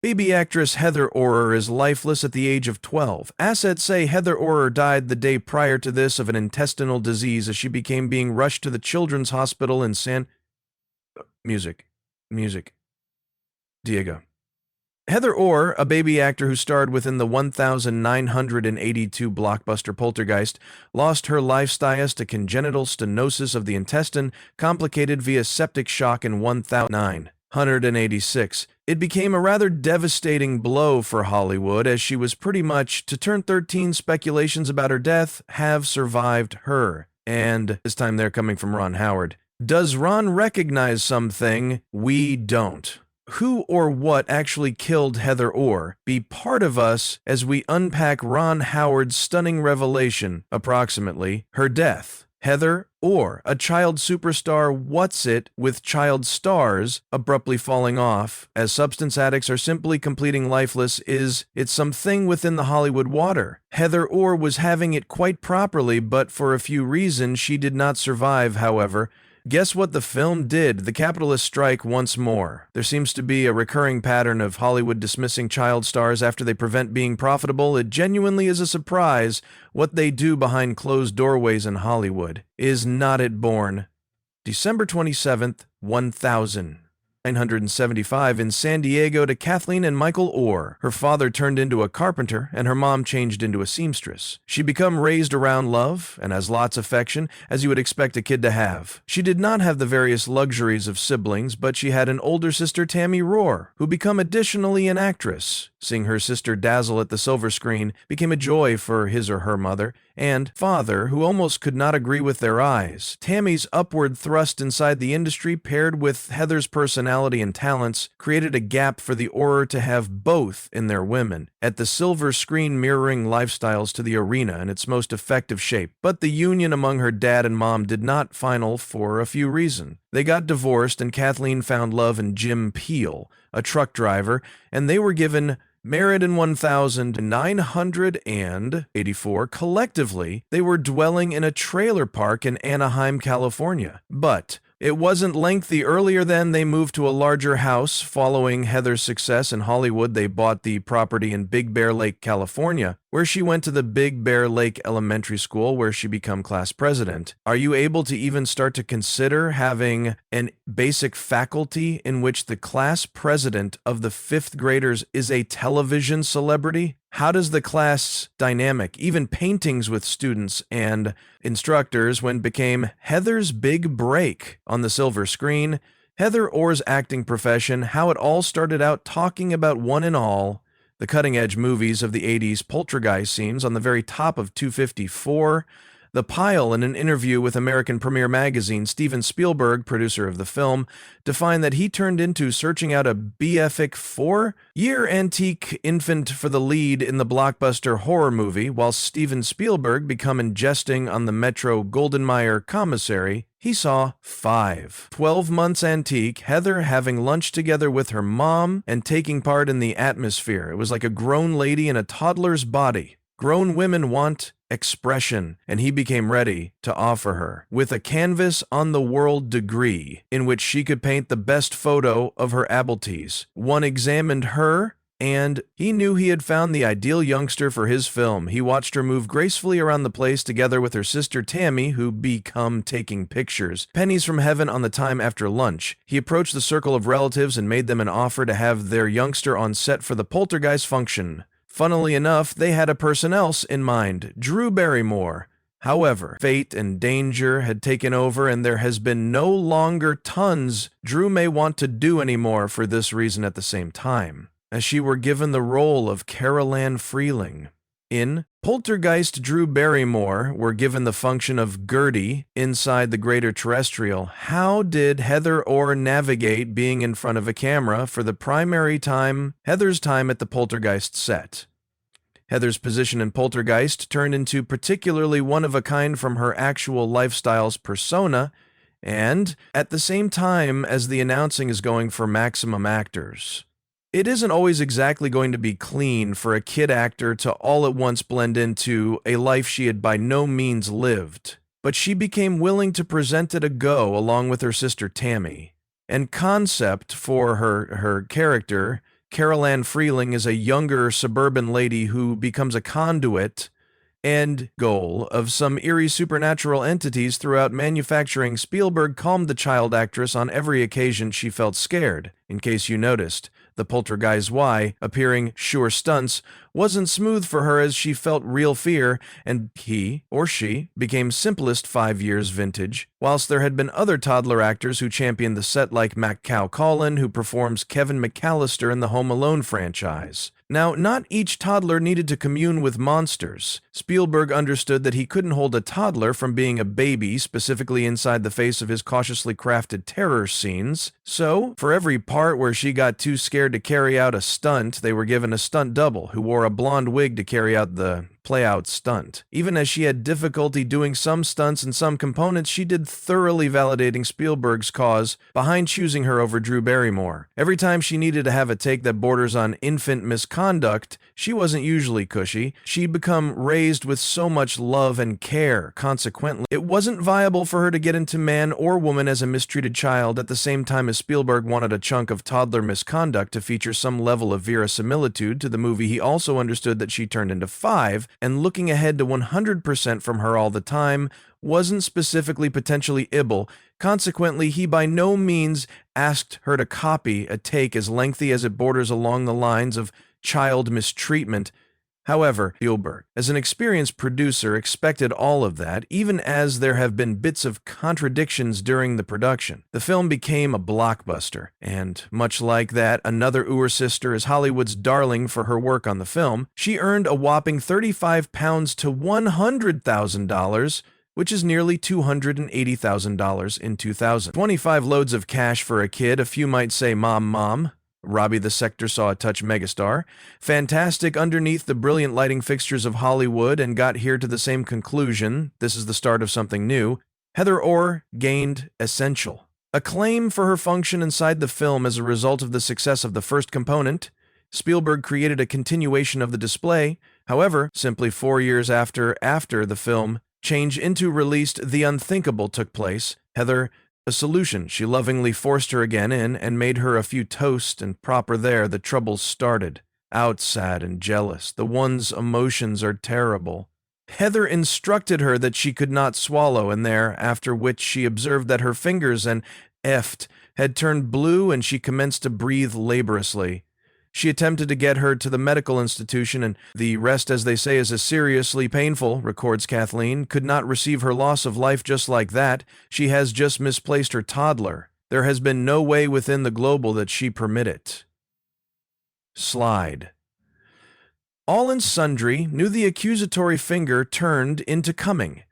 Baby actress Heather Orer is lifeless at the age of 12. Assets say Heather Orer died the day prior to this of an intestinal disease as she became being rushed to the Children's Hospital in San... Music. Music. Diego. Heather Orr, a baby actor who starred within the 1982 blockbuster Poltergeist, lost her lifestyle to congenital stenosis of the intestine, complicated via septic shock in 1986. It became a rather devastating blow for Hollywood, as she was pretty much to turn 13. Speculations about her death have survived her. And this time they're coming from Ron Howard. Does Ron recognize something we don't? Who or what actually killed Heather Orr? Be part of us as we unpack Ron Howard's stunning revelation, approximately, her death. Heather Orr, a child superstar, what's it with child stars abruptly falling off as substance addicts are simply completing lifeless? Is it something within the Hollywood water? Heather Orr was having it quite properly, but for a few reasons she did not survive, however. Guess what the film did? The capitalist strike once more. There seems to be a recurring pattern of Hollywood dismissing child stars after they prevent being profitable. It genuinely is a surprise what they do behind closed doorways in Hollywood. Is not it born? December 27th, 1975 in San Diego to Kathleen and Michael Orr. Her father turned into a carpenter and her mom changed into a seamstress. She become raised around love and has lots of affection, as you would expect a kid to have. She did not have the various luxuries of siblings, but she had an older sister, Tammy Rohr, who become additionally an actress. Seeing her sister dazzle at the silver screen became a joy for his or her mother and father, who almost could not agree with their eyes. Tammy's upward thrust inside the industry, paired with Heather's personality and talents, created a gap for the Orr to have both in their women, at the silver screen mirroring lifestyles to the arena in its most effective shape. But the union among her dad and mom did not final for a few reasons. They got divorced and Kathleen found love in Jim Peel, a truck driver, and they were given married in 1984. Collectively, they were dwelling in a trailer park in Anaheim, California. But it wasn't lengthy. Earlier then, they moved to a larger house. Following Heather's success in Hollywood, they bought the property in Big Bear Lake, California, where she went to the Big Bear Lake Elementary School, where she became class president. Are you able to even start to consider having an basic faculty in which the class president of the fifth graders is a television celebrity? How does the class dynamic, even paintings with students and instructors, when became Heather's big break on the silver screen? Heather Orr's acting profession, how it all started out talking about one and all, the cutting-edge movies of the 80s Poltergeist scenes on the very top of 254, The Pile. In an interview with American Premiere Magazine, Steven Spielberg, producer of the film, defined that he turned into searching out a BFIC 4-year antique infant for the lead in the blockbuster horror movie, while Steven Spielberg become ingesting on the Metro-Goldwyn-Mayer commissary. He saw 12 months antique, Heather having lunch together with her mom and taking part in the atmosphere. It was like a grown lady in a toddler's body. Grown women want expression, and he became ready to offer her with a canvas on the world degree in which she could paint the best photo of her abilities. One examined her, and he knew he had found the ideal youngster for his film. He watched her move gracefully around the place together with her sister Tammy, who become taking pictures. Pennies from heaven on the time after lunch. He approached the circle of relatives and made them an offer to have their youngster on set for the Poltergeist function. Funnily enough, they had a person else in mind, Drew Barrymore. However, fate and danger had taken over, and there has been no longer tons Drew may want to do anymore for this reason at the same time, as she were given the role of Carol Ann Freeling. In Poltergeist, Drew Barrymore were given the function of Gertie inside the greater terrestrial. How did Heather Orr navigate being in front of a camera for the primary time, Heather's time at the Poltergeist set? Heather's position in Poltergeist turned into particularly one of a kind from her actual lifestyle's persona, and at the same time as the announcing is going for maximum actors. It isn't always exactly going to be clean for a kid actor to all at once blend into a life she had by no means lived, but she became willing to present it a go along with her sister Tammy. And concept for her character Carol Ann Freeling is a younger suburban lady who becomes a conduit and goal of some eerie supernatural entities throughout manufacturing. Spielberg calmed the child actress on every occasion she felt scared. In case you noticed, the poltergeist Y appearing sure stunts wasn't smooth for her as she felt real fear, and he, or she, became simplest 5 years vintage, whilst there had been other toddler actors who championed the set like Macaulay Culkin, who performs Kevin McAllister in the Home Alone franchise. Now, not each toddler needed to commune with monsters. Spielberg understood that he couldn't hold a toddler from being a baby, specifically inside the face of his cautiously crafted terror scenes. So, for every part where she got too scared to carry out a stunt, they were given a stunt double who wore a blonde wig to carry out the play-out stunt. Even as she had difficulty doing some stunts and some components, she did thoroughly validating Spielberg's cause behind choosing her over Drew Barrymore. Every time she needed to have a take that borders on infant misconduct, she wasn't usually cushy. She'd become raised with so much love and care. Consequently, it wasn't viable for her to get into Man or Woman as a mistreated child at the same time as Spielberg wanted a chunk of toddler misconduct to feature some level of verisimilitude to the movie. He also understood that she turned into 5, and looking ahead to 100% from her all the time wasn't specifically potentially Ibble. Consequently, he by no means asked her to copy a take as lengthy as it borders along the lines of child mistreatment. However, Spielberg, as an experienced producer, expected all of that, even as there have been bits of contradictions during the production. The film became a blockbuster, and much like that, another Ur sister is Hollywood's darling for her work on the film. She earned a whopping £35 to $100,000, which is nearly $280,000 in 2000. 25 loads of cash for a kid. A few might say, mom. Robbie the Sector saw a touch megastar. Fantastic underneath the brilliant lighting fixtures of Hollywood, and got here to the same conclusion. This is the start of something new. Heather Orr gained essential acclaim for her function inside the film as a result of the success of the first component. Spielberg created a continuation of the display. However, simply 4 years after the film change into released, the unthinkable took place. Heather, a solution, she lovingly forced her again in and made her a few toast, and proper there the troubles started. Out sad and jealous, the one's emotions are terrible. Heather instructed her that she could not swallow, and there, after which she observed that her fingers and eft had turned blue, and she commenced to breathe laboriously. She attempted to get her to the medical institution, and the rest, as they say, is seriously painful, records Kathleen. Could not receive her loss of life just like that. She has just misplaced her toddler. There has been no way within the global that she permit it. Slide. All and sundry knew the accusatory finger turned into coming.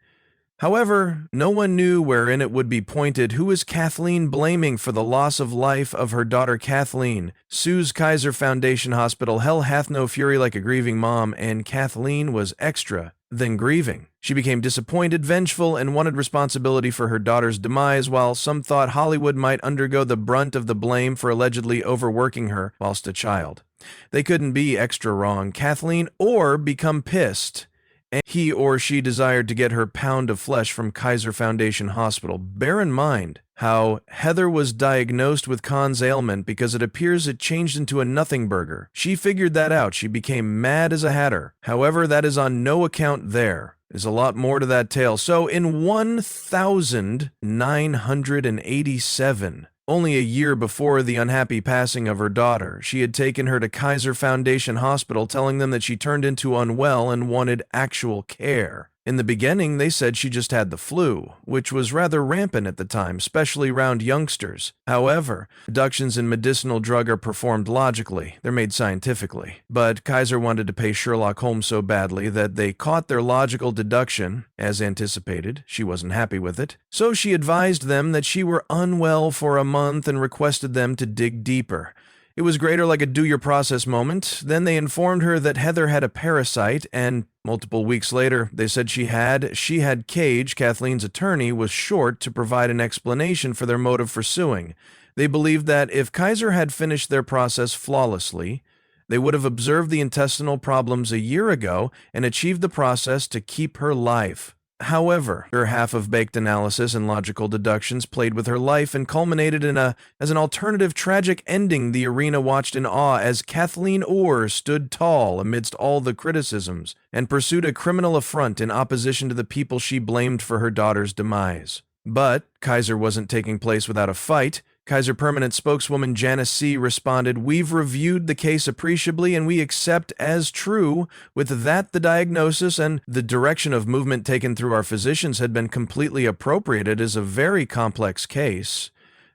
However, no one knew wherein it would be pointed. Who is Kathleen blaming for the loss of life of her daughter Kathleen? Sue's Kaiser Foundation Hospital. Hell hath no fury like a grieving mom, and Kathleen was extra than grieving. She became disappointed, vengeful, and wanted responsibility for her daughter's demise, while some thought Hollywood might undergo the brunt of the blame for allegedly overworking her whilst a child. They couldn't be extra wrong, Kathleen, or become pissed. And he or she desired to get her pound of flesh from Kaiser Foundation Hospital. Bear in mind how Heather was diagnosed with Conn's ailment because it appears it changed into a nothing burger. She figured that out. She became mad as a hatter. However, that is on no account there. There's a lot more to that tale. So in 1987, only a year before the unhappy passing of her daughter, she had taken her to Kaiser Foundation Hospital, telling them that she turned into unwell and wanted actual care. In the beginning, they said she just had the flu, which was rather rampant at the time, especially around youngsters. However, deductions in medicinal drug are performed logically. They're made scientifically. But Kaiser wanted to pay Sherlock Holmes so badly that they caught their logical deduction. As anticipated, she wasn't happy with it. So she advised them that she were unwell for a month and requested them to dig deeper. It was greater like a do-your-process moment. Then they informed her that Heather had a parasite, and multiple weeks later, they said she had. Cage, Kathleen's attorney, was short to provide an explanation for their motive for suing. They believed that if Kaiser had finished their process flawlessly, they would have observed the intestinal problems a year ago and achieved the process to keep her life. However, her half-of-baked analysis and logical deductions played with her life and culminated as an alternative tragic ending the arena watched in awe as Kathleen Orr stood tall amidst all the criticisms and pursued a criminal affront in opposition to the people she blamed for her daughter's demise. But Kaiser wasn't taking place without a fight. Kaiser Permanent spokeswoman Janice C. responded, "We've reviewed the case appreciably and we accept as true. With that, the diagnosis and the direction of movement taken through our physicians had been completely appropriate. It is a very complex case,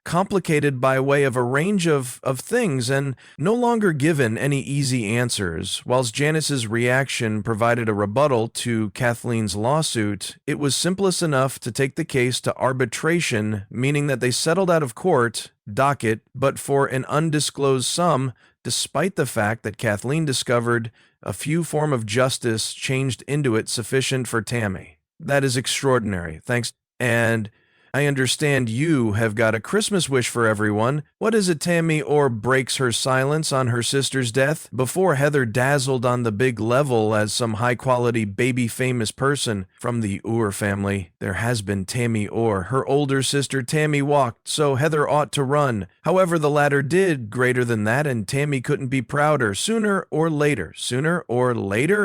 complicated by way of a range of things and no longer given any easy answers." Whilst Janice's reaction provided a rebuttal to Kathleen's lawsuit, it was simplest enough to take the case to arbitration, meaning that they settled out of court docket, but for an undisclosed sum, despite the fact that Kathleen discovered a few form of justice changed into it sufficient for Tammy. That is extraordinary. Thanks. And I understand you have got a Christmas wish for everyone. What is it Tammy Orr breaks her silence on her sister's death? Before Heather dazzled on the big level as some high-quality baby-famous person from the Orr family, there has been Tammy Orr. Her older sister Tammy walked, so Heather ought to run. However, the latter did greater than that, and Tammy couldn't be prouder. Sooner or later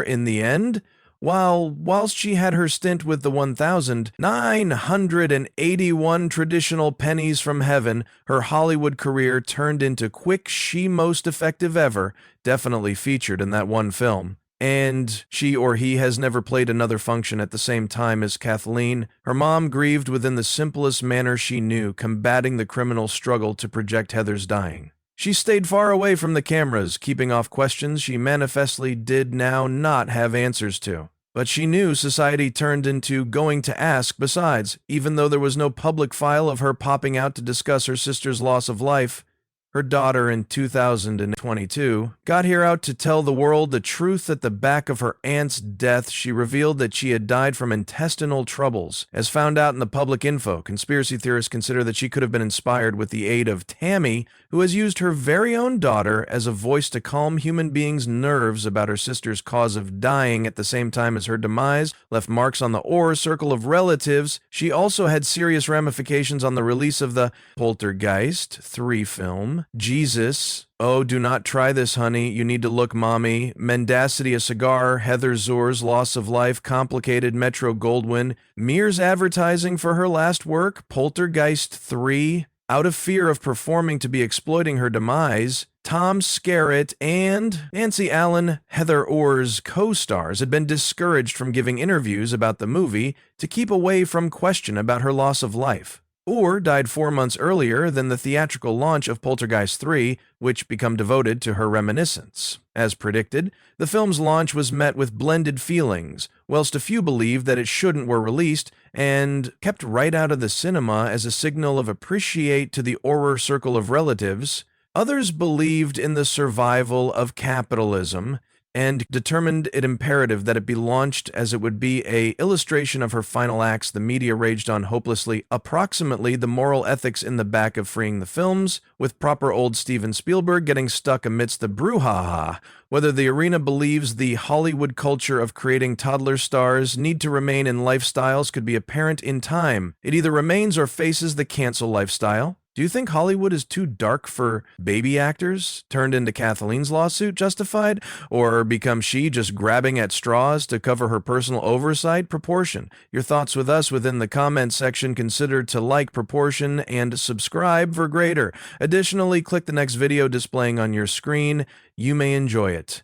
in the end? Whilst she had her stint with the 1,981 traditional pennies from heaven, her Hollywood career turned into quick she most effective ever, definitely featured in that one film. And she or he has never played another function at the same time as Kathleen. Her mom grieved within the simplest manner she knew, combating the criminal struggle to project Heather's dying. She stayed far away from the cameras, keeping off questions she manifestly did now not have answers to. But she knew society turned into going to ask besides, even though there was no public file of her popping out to discuss her sister's loss of life. Her daughter in 2022 got here out to tell the world the truth at the back of her aunt's death. She revealed that she had died from intestinal troubles. As found out in the public info, conspiracy theorists consider that she could have been inspired with the aid of Tammy, who has used her very own daughter as a voice to calm human beings' nerves about her sister's cause of dying at the same time as her demise left marks on the Orr circle of relatives. She also had serious ramifications on the release of the Poltergeist 3 film, Jesus, Oh, Do Not Try This, Honey, You Need to Look, Mommy, Mendacity, A Cigar, Heather Zor's Loss of Life, Complicated, Metro Goldwyn, Mears Advertising for her last work, Poltergeist 3, Out of Fear of Performing to Be Exploiting Her Demise, Tom Skerritt, and Nancy Allen, Heather Orr's co-stars, had been discouraged from giving interviews about the movie to keep away from question about her loss of life. Orr died 4 months earlier than the theatrical launch of Poltergeist 3, which became devoted to her reminiscence. As predicted, the film's launch was met with blended feelings, whilst a few believed that it shouldn't were released and kept right out of the cinema as a signal of appreciate to the Orr circle of relatives. Others believed in the survival of capitalism and determined it imperative that it be launched as it would be a illustration of her final acts the media raged on hopelessly, approximately the moral ethics in the back of freeing the films, with proper old Steven Spielberg getting stuck amidst the brouhaha. Whether the arena believes the Hollywood culture of creating toddler stars need to remain in lifestyles could be apparent in time. It either remains or faces the cancel lifestyle. Do you think Hollywood is too dark for baby actors? Turned into Kathleen's lawsuit justified? Or become she just grabbing at straws to cover her personal oversight? Proportion. Your thoughts with us within the comment section. Consider to like Proportion and subscribe for greater. Additionally, click the next video displaying on your screen. You may enjoy it.